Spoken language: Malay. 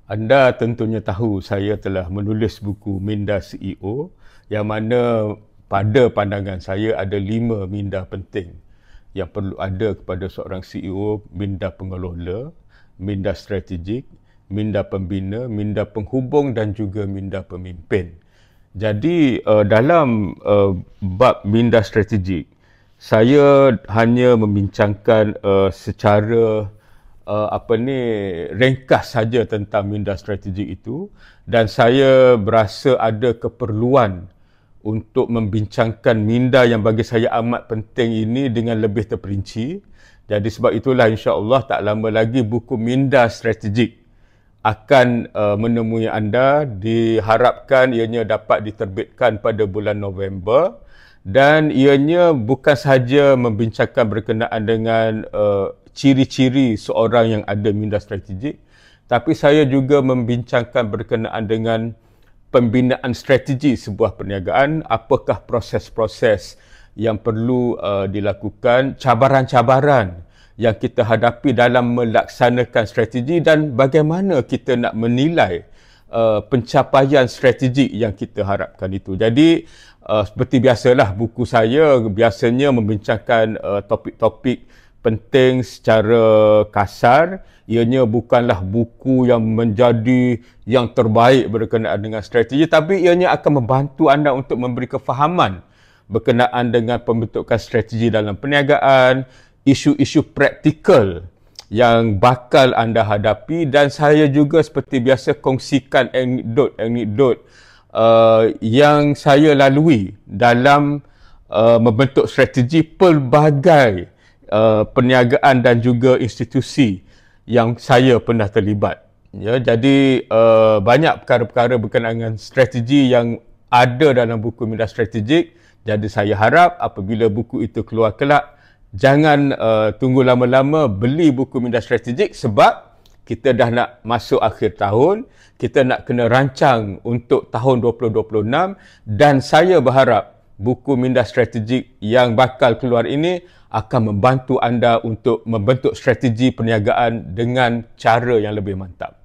Anda tentunya tahu saya telah menulis buku Minda CEO yang mana pada pandangan saya ada 5 minda penting yang perlu ada kepada seorang CEO: minda pengelola, minda strategik, minda pembina, minda penghubung dan juga minda pemimpin. Jadi dalam bab minda strategik, saya hanya membincangkan secara ringkas saja tentang minda strategik itu, dan saya berasa ada keperluan untuk membincangkan minda yang bagi saya amat penting ini dengan lebih terperinci. Jadi sebab itulah insya-Allah tak lama lagi buku Minda Strategik akan menemui anda. Diharapkan ianya dapat diterbitkan pada bulan November, dan ianya bukan sahaja membincangkan berkenaan dengan ciri-ciri seorang yang ada minda strategik, tapi saya juga membincangkan berkenaan dengan pembinaan strategi sebuah perniagaan, apakah proses-proses yang perlu dilakukan, cabaran-cabaran yang kita hadapi dalam melaksanakan strategi, dan bagaimana kita nak menilai pencapaian strategi yang kita harapkan itu. Jadi seperti biasalah, buku saya biasanya membincangkan topik-topik penting secara kasar. Ianya bukanlah buku yang menjadi yang terbaik berkenaan dengan strategi, tapi ianya akan membantu anda untuk memberi kefahaman berkenaan dengan pembentukan strategi dalam perniagaan, isu-isu praktikal yang bakal anda hadapi, dan saya juga seperti biasa kongsikan anekdot yang saya lalui dalam membentuk strategi pelbagai perniagaan dan juga institusi yang saya pernah terlibat. Ya, jadi banyak perkara-perkara berkenaan dengan strategi yang ada dalam buku Minda Strategik. Jadi saya harap apabila buku itu keluar kelak, jangan tunggu lama-lama beli buku Minda Strategik, sebab kita dah nak masuk akhir tahun, kita nak kena rancang untuk tahun 2026, dan saya berharap buku Minda Strategik yang bakal keluar ini akan membantu anda untuk membentuk strategi perniagaan dengan cara yang lebih mantap.